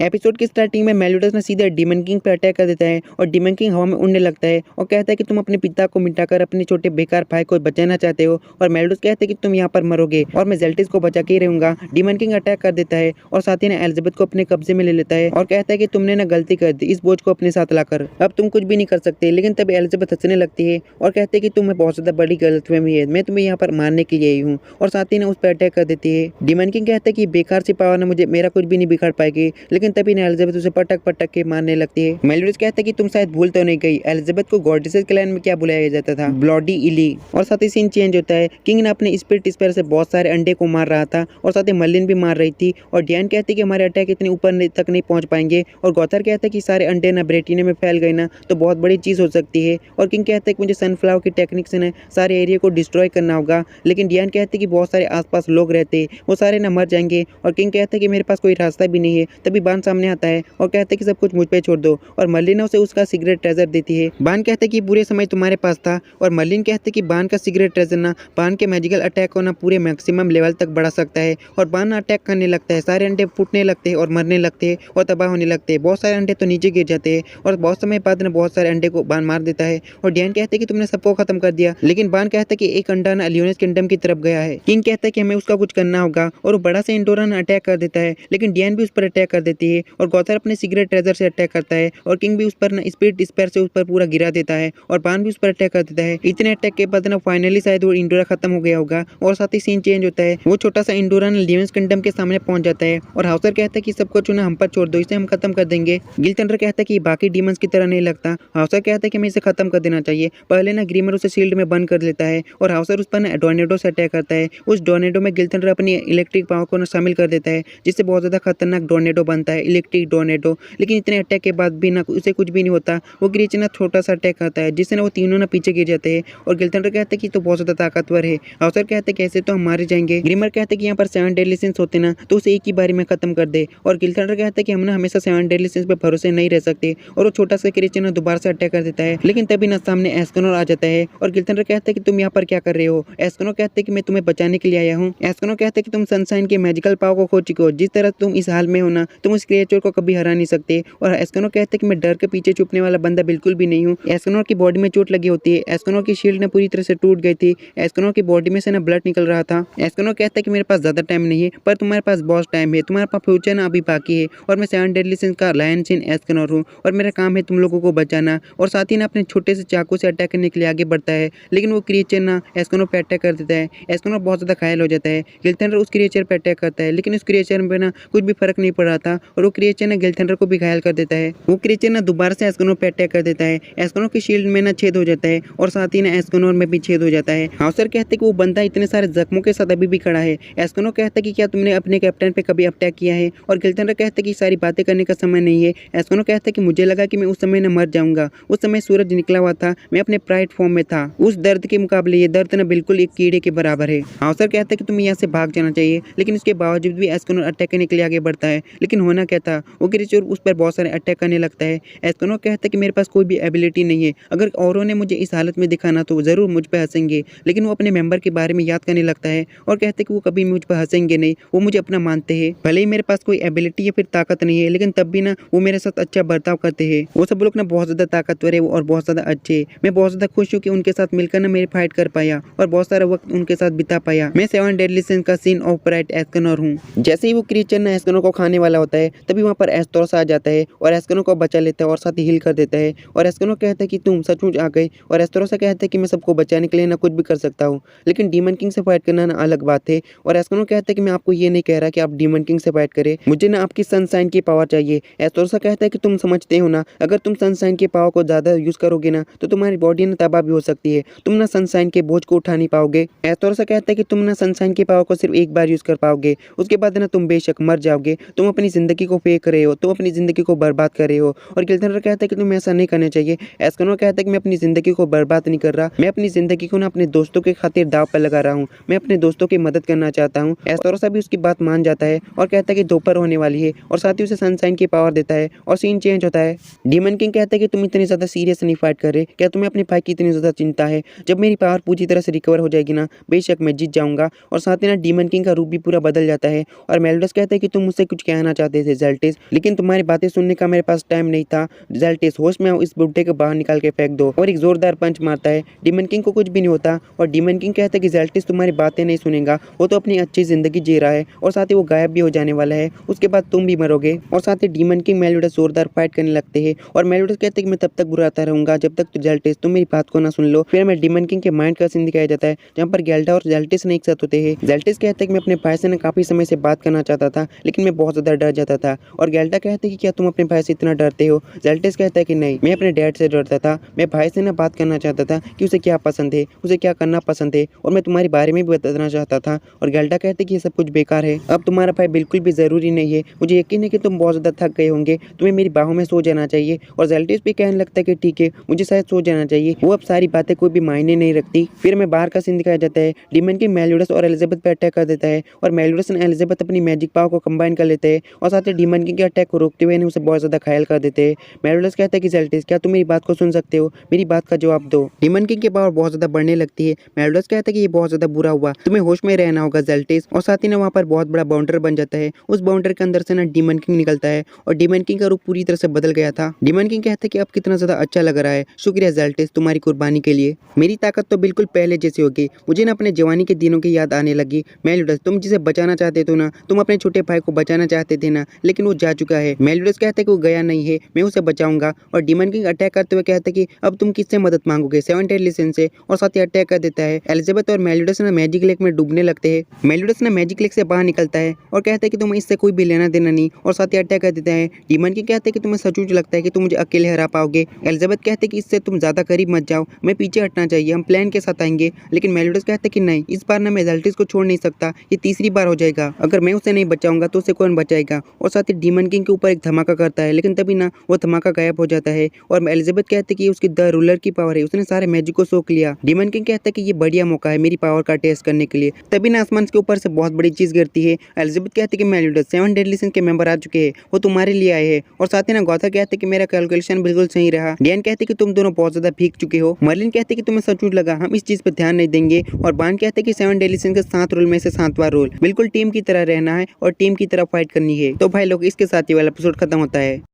Episode की starting में मेलियोडस ने सीधे डीमन किंग पर अटैक कर देता है और डीमन किंग हवा में उड़ने लगता है और कहता है कि तुम अपने पिता को मिटाकर अपने छोटे बेकार भाई को बचाना चाहते हो। और मेलियोडस कहते हैं कि तुम यहाँ पर मरोगे और मैं जेल्टिस को बचा के ही रहूंगा। डीमन किंग अटैक कर देता है और साथ ही एलिजाबेथ को अपने कब्जे में ले लेता है और कहता है कि तुमने ना गलती कर दी इस बोझ को अपने साथ लाकर, अब तुम कुछ भी नहीं कर सकते। लेकिन तब एलिजाबेथ हंसने लगती है और कहते हैं कि तुम्हें बहुत ज्यादा बड़ी गलतफहमी है, मैं तुम्हें यहाँ पर मारने के लिए आई हूँ। और साथ ही उस पर अटैक कर देती है। डीमन किंग कहता है कि बेकार सी पावर ना मुझे मेरा कुछ भी नहीं बिगाड़ पाएगी। लेकिन तभी एलिजाबेथ उसे पटक पटक के मारने लगती है। मेलियोडस कहता है कि तुम शायद भूल तो नहीं गई, एलिजाबेथ को गॉडेसेस क्लैन में क्या बुलाया जाता था, ब्लडी इली। और साथ ही सीन चेंज होता है। किंग ने अपने स्पिरिट स्पेयर से बहुत सारे अंडे को मार रहा था और साथ ही मर्लिन भी मार रही थी। और डियान कहती है कि हमारे अटैक इतने ऊपर तक नहीं पहुंच पाएंगे। और गॉथर कहता है कि सारे अंडे ना ब्रेटिना में फैल गए ना तो बहुत बड़ी चीज हो सकती है। और किंग कहता है कि मुझे सनफ्लावर की टेक्निक से सारे एरिया को डिस्ट्रॉय करना होगा। लेकिन डियान कहते हैं कि बहुत सारे आसपास लोग रहते, वो सारे ना मर जाएंगे। और किंग कहता है कि मेरे पास कोई रास्ता भी नहीं है। तभी बान सामने आता है और कहता है कि सब कुछ मुझ पे छोड़ दो। और मर्लिन उसे उसका सिगरेट ट्रेजर देती है। बान कहते हैं कि पूरे समय तुम्हारे पास था। और मर्लिन कहते हैं कि बान का सिगरेट ट्रेजर ना बान के मैजिकल अटैक को ना पूरे मैक्सिमम लेवल तक बढ़ा सकता है। और बान अटैक करने लगता है, सारे अंडे फूटने लगते हैं और मरने लगते हैं और तबाह होने लगते हैं। बहुत सारे अंडे तो नीचे गिर जाते हैं और बहुत समय बाद ना बहुत सारे अंडे को बान मार देता है। और डियान कहते हैं कि तुमने सबको खत्म कर दिया। लेकिन बान कहता है कि एक अंडा ना लियोनेस किंगडम की तरफ गया है। किंग कहता है कि हमें उसका कुछ करना होगा और वो बड़ा सा इंडोरा अटैक कर देता है। लेकिन डियान भी उस पर अटैक कर देती है और गॉथर अपने सिगरेट ट्रेजर से अटैक करता है और किंग भी उस पर ना स्पिरिट स्पेयर से उस पर पूरा गिरा देता है और बान भी उस पर अटैक कर देता है। इतने अटैक के बाद ना फाइनली शायद वो इंडोरा खत्म हो गया होगा। और साथ ही सीन चेंज होता है। वो छोटा सा इंडोरा लियोनेस किंगडम के सामने पहुंच जाता है और हाउसर कहता है कि सब कुछ हम पर छोड़ दो, इसे हम खत्म कर देंगे। गिल थंडर कहता है कि बाकी डीमंस की तरह नहीं लगता। हाउसर कहता है कि हमें इसे खत्म कर देना चाहिए। पहले ना ग्रीमर उसे शील्ड में बंद कर लेता है और हाउसर उस पर ना टोर्नेडो से अटैक करता है। उस टोर्नेडो में गिल थंडर अपनी इलेक्ट्रिक पावर को ना शामिल कर देता है जिससे बहुत ज्यादा खतरनाक टोर्नेडो बनता है, इलेक्ट्रिक टोर्नेडो। लेकिन इतने अटैक के बाद भी ना उसे कुछ भी नहीं होता। वो क्रीचर ना छोटा सा अटैक करता है जिससे ना वो तीनों ना पीछे गिर जाते हैं। और गिल थंडर कहते हैं कि तो बहुत ज्यादा ताकतवर है। हाउसर कहते हैं कैसे तो हम मारे जाएंगे। ग्रीमर कहते हैं कि यहाँ पर 7 डेडली सिंस होते ना तो उसे एक ही बारी में खत्म कर दे। और गिल थंडर कहता है कि हम ना हमेशा 7 डेडली सिंस पे भरोसे नहीं रह सकते। और वो छोटा सा क्रीचर ना दोबारा से अटैक कर देता है। लेकिन तभी ना सामने एस्कनोर आ जाता है और गिल थंडर कहता है कि तुम यहाँ पर क्या कर रहे हो। एस्कनोर कहते हैं कि मैं तुम्हें बचाने के लिए आया हूँ। एस्कनोर कहते हैं कि तुम सनशाइन के मैजिकल पावर को खो चुके हो, जिस तरह तुम इस हाल में हो ना तुम उस क्रिएचर को कभी हरा नहीं सकते। और एस्कनोर कहते हैं कि मैं डर के पीछे छुपने वाला बंदा बिल्कुल भी नहीं हूँ। एस्कनोर की बॉडी में चोट लगी होती है। एस्कनोर की शील्ड ने पूरी तरह से टूट गई थी। एस्कनोर की बॉडी में से ना ब्लड निकल रहा था। एस्कनोर कहता है कि मेरे पास ज्यादा टाइम नहीं है पर तुम्हारे पास बहुत टाइम है, तुम्हारे पास फ्यूचर ना अभी बाकी है। और मैं 7 डेडली सिंस का लायन सिन एस्कनोर हूँ और मेरा काम है तुम लोगों को बचाना। और साथ ही ना अपने छोटे से चाकू से अटैक करने के लिए आगे बढ़ता है। लेकिन वो क्रिएचर ना एस्कनोर पे अटैक कर देता है। एस्कनोर बहुत ज्यादा घायल हो जाता है। गिल थंडर उस क्रिएचर पे अटैक करता है लेकिन उस क्रिएचर में ना कुछ भी फर्क नहीं पड़ रहा था और वो क्रिएचर ना गिल थंडर को भी घायल कर देता है। वो क्रिएचर ना दोबारा से एस्कनोर पे अटैक कर देता है। एस्कनोर की शील्ड में ना छेद हो जाता है और साथ ही ना एस्कनोर में भी छेद हो जाता है। हाउसर कहते हैं कि वो बंदा इतने सारे जख्मों के साथ अभी भी खड़ा है। एस्कनोर कहता है कि क्या तुमने अपने कैप्टन पे कभी अटैक किया है। और गिल थंडर कहता है कि सारी बातें करने का समय नहीं है। एस्कनोर कहता है कि मुझे लगा कि मैं उस समय न मर जाऊंगा, उस समय सूरज निकला हुआ था, मैं अपने प्राइड फॉर्म में था। उस दर्द के मुकाबले ये दर्द ना बिल्कुल एक कीड़े के बराबर है। हाउसर कहता है कि तुम्हें यहाँ से भाग जाना चाहिए। लेकिन उसके बावजूद भी एस्कनोर अटैक करने के लिए आगे बढ़ता है। लेकिन होना क्या था, वो क्रिएचर उस पर बहुत सारे अटैक करने लगता है। एस्कनोर कहता है कि मेरे पास कोई भी एबिलिटी नहीं है, अगर औरों ने मुझे इस हालत में दिखाना तो जरूर मुझ पर हंसेंगे। लेकिन वो अपने मेंबर के बारे में याद करने लगता है और कहते हैं कि वो कभी मुझ पर हंसेंगे नहीं, वो मुझे अपना मानते हैं। भले ही मेरे पास कोई एबिलिटी या फिर ताकत नहीं है लेकिन तब भी ना वो मेरे साथ अच्छा बर्ताव करते हैं। वो सब लोग ना बहुत ज्यादा ताकतवर है और बहुत ज्यादा अच्छे। मैं बहुत ज्यादा खुश हूँ कि उनके साथ मिलकर ना मेरी फाइट कर पाया और बहुत सारा वक्त उनके साथ बिता पाया। मैं 7 डेडली सिंस का सीन ऑफ प्राइड एस्कनोर हूँ। जैसे ही वो क्रिएचर ना एस्कनोर को खाने वाला होता है तभी वहाँ पर एस्तोरस आ जाता है और एस्कनोर को बचा लेता है और साथ ही हील कर देता है। और एस्कनोर कहता है कि तुम सचमुच आ गए। और एस्तोरस कहता है कि मैं सबको बचाने के लिए ना कुछ भी कर सकता हूँ, लेकिन डीमन किंग से फाइट करना ना अलग बात है। और एस्कनोर कहता है कि मैं आपको ये नहीं कह रहा कि आप डीमन किंग से फाइट करें, मुझे ना आपकी सनशाइन की पावर चाहिए। एस्तोरस कहता है कि तुम समझते हो ना, अगर तुम सनशाइन की पावर को ज्यादा यूज करोगे ना तो तुम्हारी बॉडी ना तबाह भी हो सकती है, तुम ना सनशाइन के बोझ को उठा नहीं पाओगे। एस्तोरस कहता है कि तुम ना सनशाइन की पावर को सिर्फ एक बार यूज कर पाओगे, उसके बाद ना तुम बेशक मर जाओगे। तुम अपनी जिंदगी को फेंक रहे हो, तुम अपनी जिंदगी को बर्बाद कर रहे हो। और गिल थंडर कहता है कि तुम ऐसा नहीं करना चाहिए। एस्कनोर कहता है कि मैं अपनी जिंदगी को बर्बाद नहीं कर रहा, मैं अपनी जिंदगी को ना अपने दोस्तों के खातिर दाव पर लगा रहा हूँ, मैं अपने दोस्तों की मदद करना चाहता हूँ। एस्तोरस भी उसकी बात मान जाता है और कहता है कि दोपहर होने वाली है और साथ ही उसे सनशाइन की पावर देता है और सीन चेंज होता है। डीमन किंग कहता है कि तुम इतनी ज्यादा सीरियस नहीं फाइट कर रहे, क्या तुम्हें अपने भाई की इतनी ज्यादा चिंता है। जब मेरी पावर पूरी तरह से रिकवर हो जाएगी ना बेशक मैं जीत जाऊंगा। और साथ ही ना डीमन किंग का रूप भी पूरा बदल जाता है और मेलियोडस कहता है कि तुम मुझसे कुछ कहना चाहते थे, है जेल्टिस, लेकिन तुम्हारी बातें सुनने का मेरे पास टाइम नहीं था। जेल्टिस, होश में इस बुड्ढे को बाहर निकाल के फेंक दो। और एक जोरदार पंच मारता है। डीमन किंग को कुछ भी नहीं होता और डीमन किंग कहता है कि जेल्टिस तुम्हारी बातें नहीं सुनेगा, वो तो अपनी अच्छी जिंदगी जी रहा है और साथ ही वो गायब भी हो जाने वाला है, उसके बाद तुम भी मरोगे। और साथ ही डीमन किंग मेलियोडस जोरदार फाइट करने लगते हैं और मेलियोडस कहते हैं कि मैं तब तक बुराता रहूंगा जब तक जेल्टिस तुम मेरी बात को ना सुन लो। फिर हमें डीमन किंग के माइंड का सीन दिखाया जाता है जहाँ पर गेल्डा और जेल्टिस ने एक साथ होते हैं। जेल्टिस कहता है कि मैं अपने भाई से ना काफी समय से बात करना चाहता था, लेकिन मैं बहुत ज्यादा डर जाता था। और गेल्डा कहते हैं कि क्या तुम अपने भाई से इतना डरते हो? जेल्टिस कहता है कि नहीं, मैं अपने डैड से डरता था। मैं भाई से ना बात करना चाहता था कि उसे क्या पसंद है, उसे क्या करना पसंद है, और मैं तुम्हारे बारे में भी बताना चाहता था। और गेल्डा कहते हैं कि ये सब कुछ बेकार है, अब तुम्हारा भाई बिल्कुल भी जरूरी नहीं है। मुझे यकीन है कि तुम बहुत ज्यादा थक गए होंगे, तुम्हें मेरी बाहों में सो जाना चाहिए। और जेल्टिस भी कहने लगता है कि ठीक है, मुझे शायद सो जाना चाहिए। वो अब सारी बातें कोई भी मायने नहीं रखती। फिर में बाहर का सीन दिखाया जाता है। डीमन किंग मेलियोडस और एलिजाबेथ पे अटैक कर देता है और मेलियोडस और एलिजाबेथ अपनी मैजिक पावर को कंबाइन कर लेते हैं और साथ ही डीमन किंग के अटैक को रोकते हुए उसे बहुत ज्यादा घायल कर देते हैं। मेलियोडस कहता है कि जेल्टिस, क्या तुम मेरी बात को सुन सकते हो? मेरी बात का जवाब दो। डीमन किंग की पावर बहुत ज्यादा बढ़ने लगती है। मेलियोडस कहता है कि ये बहुत ज्यादा बुरा हुआ, तुम्हें होश में रहना होगा जेल्टिस। और साथ ही ना वहाँ पर बहुत बड़ा बाउंड्री बन जाता है। उस बाउंड्री के अंदर से ना डीमन किंग निकलता है और डीमन किंग का रूप पूरी तरह से बदल गया था। डीमन किंग कहता है कि अब कितना ज्यादा अच्छा लग रहा है, शुक्रिया जेल्टिस तुम्हारी कुर्बानी के लिए। मेरी ताकत तो बिल्कुल पहले जैसी होगी। मुझे ना अपने जवानी के दिनों की याद आने लगी। मेलियोडस, तुम जिसे बचाना चाहते थे ना, तुम अपने छोटे भाई को बचाना चाहते थे ना, लेकिन वो जा चुका है। मेलियोडस कहता है कि वो गया नहीं है, मैं उसे बचाऊंगा। और डीमन किंग अटैक करते हुए कहता है कि अब तुम किससे मदद मांगोगे? 7 डेडली सिन से। और साथ ही अटैक कर देता है। एलिजाबेथ और मेलियोडस ना मैजिक लेक में डूबने लगते हैं। मेलियोडस ना मैजिक लेक से बाहर निकलता है और कहता है कि तुम्हें इससे कोई भी लेना देना नहीं, और साथ ही अटैक कर देता है। डीमन किंग कहते हैं कि तुम्हें सचमुच लगता है कि तुम मुझे अकेले हरा पाओगे? एलिजाबेथ कहते हैं कि इससे तुम ज्यादा करीब मत जाओ, मैं पीछे हटना चाहिए, हम प्लान के साथ आएंगे। लेकिन मेलियोडस कहते हैं कि नहीं, इस बार ना मैं जेल्टिस को छोड़ नहीं सकता, ये तीसरी बार हो जाएगा। अगर मैं उसे नहीं बचाऊंगा तो उसे कौन बचाएगा? और साथ ही डीमन किंग के ऊपर एक धमाका करता है, लेकिन तभी ना वो धमाका गायब हो जाता है। और एलिजाबेथ कहते हैं कि उसकी द रूलर की पावर है, उसने सारे मैजिक को सोख लिया। डीमन किंग कहता है कि ये बढ़िया मौका है मेरी पावर का टेस्ट करने के लिए। तभी ना आसमान के ऊपर से बहुत बड़ी चीज गिरती है। एलिजाबेथ कहती है कि मेलियोडस, 7 डेडली सिंस के मेंबर आ चुके हैं, वो तुम्हारे लिए आए हैं। और साथ ही ना गॉथर कहते हैं कि मेरा कैलकुलेशन बिल्कुल सही रहा। डियन कहते हैं कि तुम दोनों बहुत ज्यादा भीग चुके हो। मर्लिन कहते हैं कि तुम्हें सचमुच लगा, हम इस चीज पे ध्यान नहीं देंगे। और बान कहते हैं कि 7 डेडली सिंस के 7 रूल में से 7वां रूल बिल्कुल टीम की तरह रहना है और टीम की तरह फाइट करनी है। तो भाई लोग, इसके साथ ही वाला एपिसोड खत्म होता है।